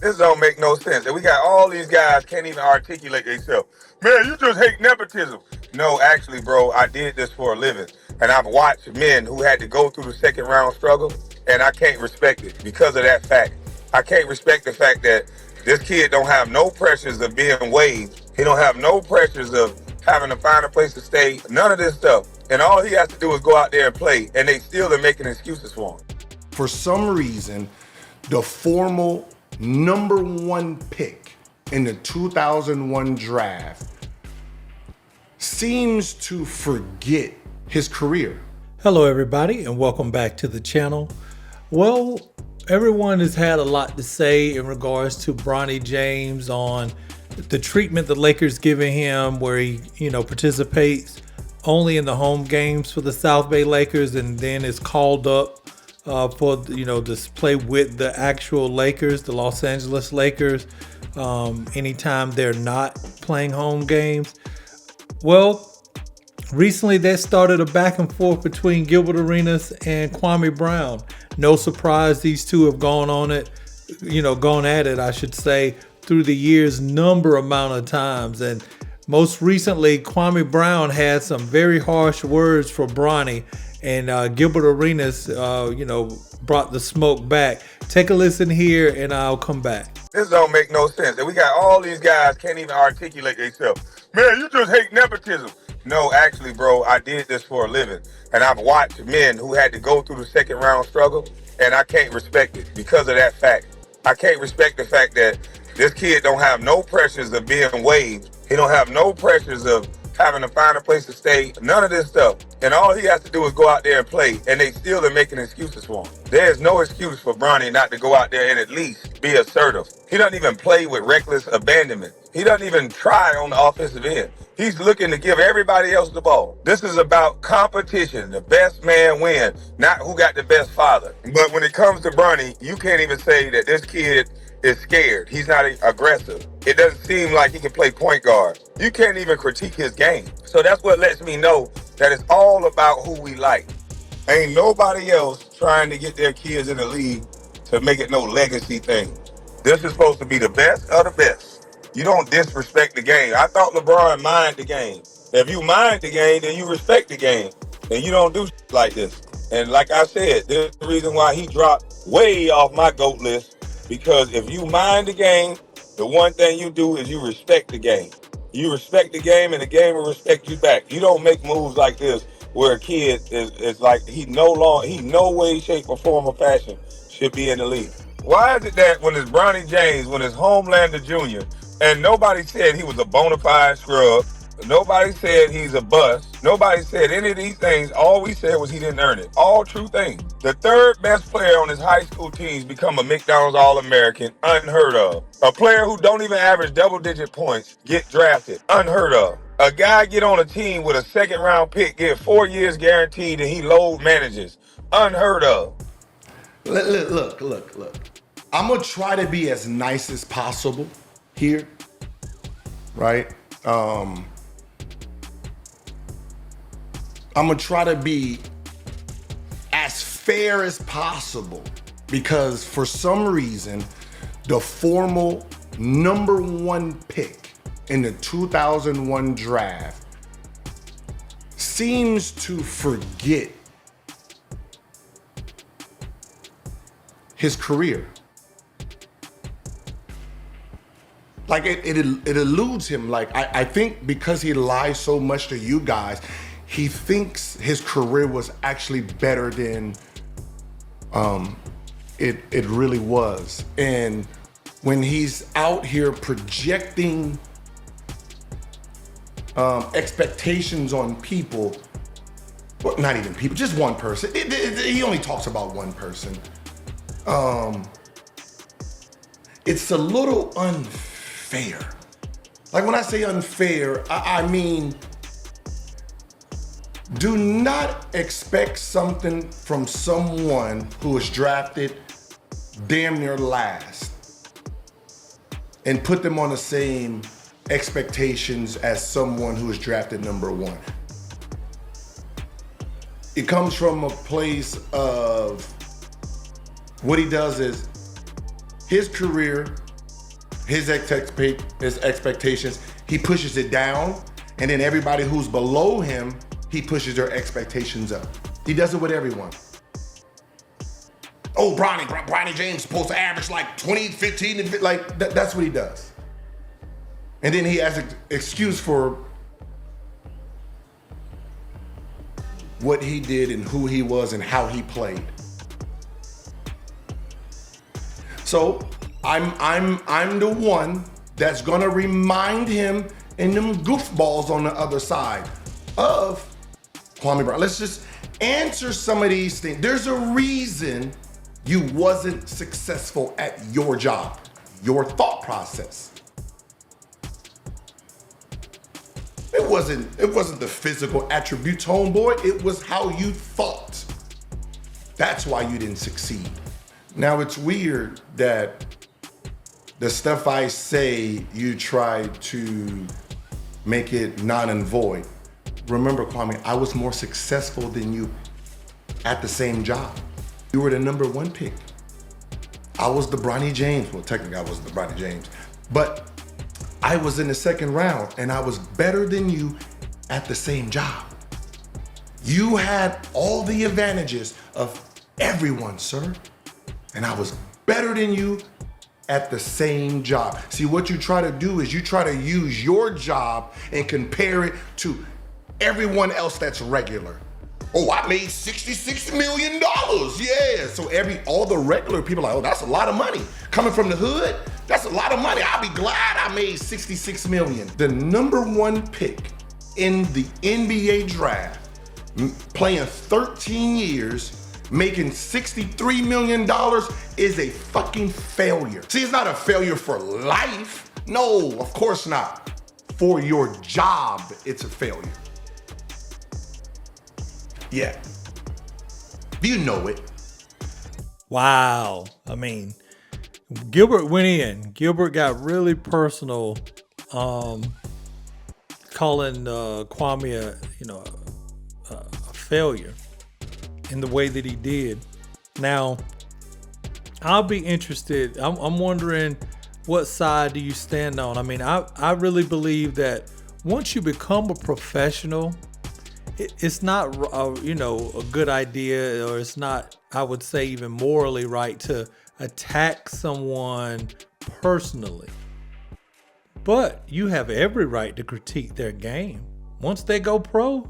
This don't make no sense. And we got all these guys can't even articulate themselves. Man, you just hate nepotism. No, actually, bro, I did this for a living. And I've watched men who had to go through the second round struggle, and I can't respect it because of that fact. I can't respect the fact that this kid don't have no pressures of being waived. He don't have no pressures of having to find a place to stay. None of this stuff. And all he has to do is go out there and play, and they still are making excuses for him. For some reason, the formal #1 pick in the 2001 draft seems to forget his career. Hello everybody and welcome back to the channel. Well, everyone has had a lot to say in regards to Bronny James on the treatment the Lakers giving him, where he, participates only in the home games for the South Bay Lakers and then is called up for to play with the actual Lakers, the Los Angeles Lakers, anytime they're not playing home games. Well, recently they started a back and forth between Gilbert Arenas and Kwame Brown. No surprise, these two have gone at it, I should say, through the years, number amount of times. And most recently, Kwame Brown had some very harsh words for Bronny, and Gilbert Arenas, brought the smoke back. Take a listen here, and I'll come back. This don't make no sense. And we got all these guys can't even articulate themselves. Man, you just hate nepotism. No, actually, bro, I did this for a living. And I've watched men who had to go through the second round struggle, and I can't respect it because of that fact. I can't respect the fact that this kid don't have no pressures of being waived. He don't have no pressures of having to find a place to stay. None of this stuff. And all he has to do is go out there and play, and they still are making excuses for him. There's no excuse for Bronny not to go out there and at least be assertive. He doesn't even play with reckless abandonment. He doesn't even try on the offensive end. He's looking to give everybody else the ball. This is about competition. The best man wins, not who got the best father. But when it comes to Bronny, you can't even say that this kid is scared. He's not aggressive. It doesn't seem like he can play point guard. You can't even critique his game. So that's what lets me know that it's all about who we like. Ain't nobody else trying to get their kids in the league to make it no legacy thing. This is supposed to be the best of the best. You don't disrespect the game. I thought LeBron mind the game. If you mind the game, then you respect the game. And you don't do shit like this. And like I said, this is the reason why he dropped way off my GOAT list. Because if you mind the game, the one thing you do is you respect the game. You respect the game, and the game will respect you back. You don't make moves like this where a kid is like he no way, shape, or form or fashion should be in the league. Why is it that when it's Bronny James, when it's Homelander Jr., and nobody said he was a bona fide scrub, nobody said he's a bust, nobody said any of these things, all we said was he didn't earn it. All true things. The third best player on his high school teams become a McDonald's All-American, unheard of. A player who don't even average double-digit points get drafted, unheard of. A guy get on a team with a second-round pick, get 4 years guaranteed, and he load manages, unheard of. Look. I'm going to try to be as nice as possible here, right? I'm going to try to be as fair as possible because for some reason, the formal #1 pick in the 2001 draft seems to forget his career. Like it eludes him. Like I think because he lies so much to you guys, he thinks his career was actually better than it really was. And when he's out here projecting expectations on people, well, not even people, just one person. He only talks about one person. It's a little unfair. Like when I say unfair, I mean, do not expect something from someone who was drafted damn near last and put them on the same expectations as someone who was drafted #1. It comes from a place of what he does is his career his expectations, he pushes it down, and then everybody who's below him, he pushes their expectations up. He does it with everyone. Oh, Bronny James supposed to average like 20, 15, like that's what he does. And then he has an excuse for what he did and who he was and how he played. So I'm the one that's gonna remind him and them goofballs on the other side of Kwame Brown. Let's just answer some of these things. There's a reason you wasn't successful at your job, your thought process. It wasn't the physical attributes, homeboy. It was how you thought. That's why you didn't succeed. Now it's weird that the stuff I say, you try to make it non and void. Remember, Kwame, I was more successful than you at the same job. You were the number 1 pick. I was the Bronny James. Well, technically I wasn't the Bronny James, but I was in the 2nd round and I was better than you at the same job. You had all the advantages of everyone, sir. And I was better than you at the same job. See, what you try to do is you try to use your job and compare it to everyone else that's regular. Oh, I made $66 million. Yeah. So all the regular people are like, oh, that's a lot of money. Coming from the hood, that's a lot of money. I'll be glad I made $66 million. The number 1 pick in the NBA draft, playing 13 years, making $63 million is a fucking failure. See, it's not a failure for life. No, of course not. For your job, it's a failure. Yeah. You know it. Wow. I mean, Gilbert went in. Gilbert got really personal, calling Kwame a failure in the way that he did. Now, I'll be interested. I'm wondering, what side do you stand on? I mean, I really believe that once you become a professional, it's not a good idea, or it's not, I would say, even morally right to attack someone personally. But you have every right to critique their game once they go pro.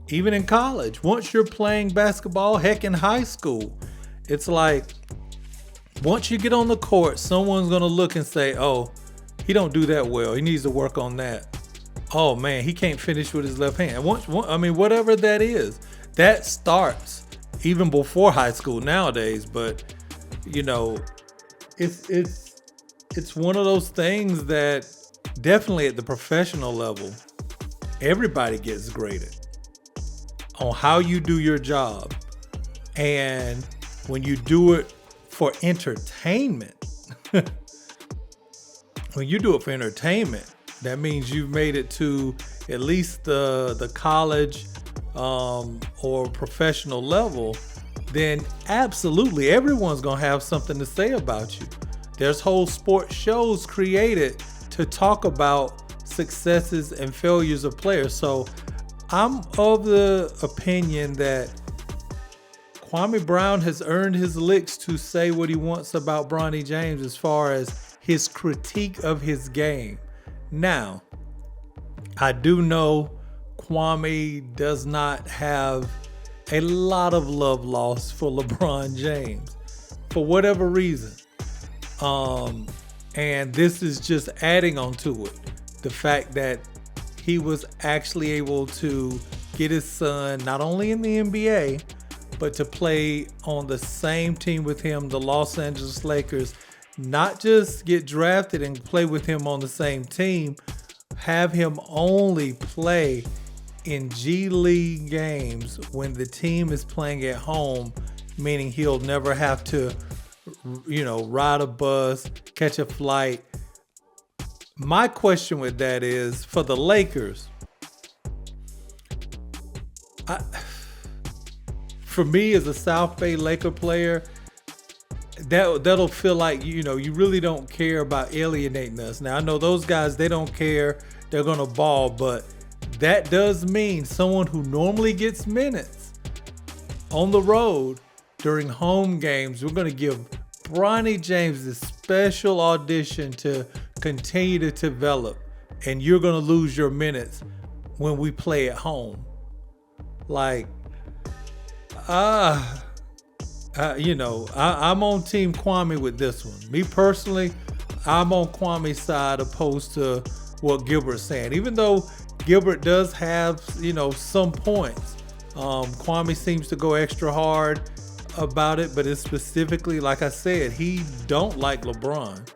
Even in college, once you're playing basketball, heck, in high school, it's like once you get on the court, someone's gonna look and say, oh, he don't do that well. He needs to work on that. Oh man, he can't finish with his left hand. Whatever that is, that starts even before high school nowadays. But it's one of those things that definitely at the professional level, everybody gets graded on how you do your job. And when you do it for entertainment, that means you've made it to at least the college or professional level, then absolutely everyone's gonna have something to say about you. There's whole sports shows created to talk about successes and failures of players. So I'm of the opinion that Kwame Brown has earned his licks to say what he wants about Bronny James as far as his critique of his game. Now, I do know Kwame does not have a lot of love lost for LeBron James for whatever reason. And this is just adding on to it. The fact that he was actually able to get his son not only in the NBA, but to play on the same team with him, the Los Angeles Lakers, not just get drafted and play with him on the same team, have him only play in G League games when the team is playing at home, meaning he'll never have to, ride a bus, catch a flight. My question with that is, for the Lakers, for me as a South Bay Laker player, that'll feel like, you know, you really don't care about alienating us. Now I know those guys, they don't care, they're gonna ball, but that does mean someone who normally gets minutes on the road during home games, we're gonna give Bronny James this special audition to continue to develop, and you're gonna lose your minutes when we play at home. Like, you know, I'm on Team Kwame with this one. Me personally, I'm on Kwame's side opposed to what Gilbert's saying. Even though Gilbert does have, you know, some points, Kwame seems to go extra hard about it, but it's specifically, like I said, he don't like LeBron.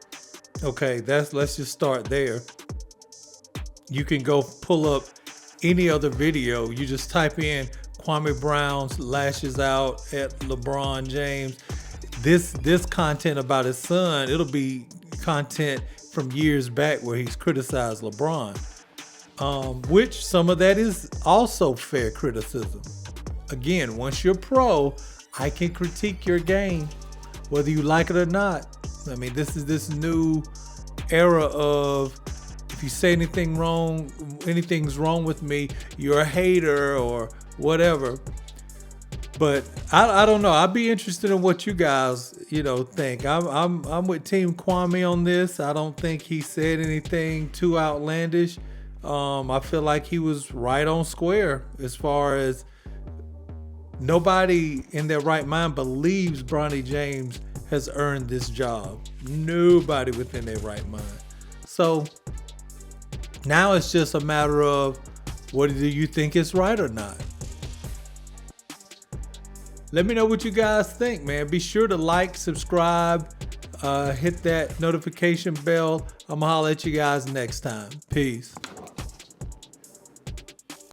Okay, let's just start there. You can go pull up any other video. You just type in Kwame Brown's lashes out at LeBron James. This content about his son, it'll be content from years back where he's criticized LeBron, which some of that is also fair criticism. Again, once you're pro, I can critique your game, whether you like it or not. I mean, this is this new era of, if you say anything's wrong with me, you're a hater or whatever. But I don't know. I'd be interested in what you guys, you know, think. I'm with Team Kwame on this. I don't think he said anything too outlandish. I feel like he was right on square as far as nobody in their right mind believes Bronny James has earned this job. Nobody within their right mind. So now it's just a matter of, what do you think is right or not? Let me know what you guys think, man. Be sure to like, subscribe, hit that notification bell. I'm gonna holler at you guys next time. Peace.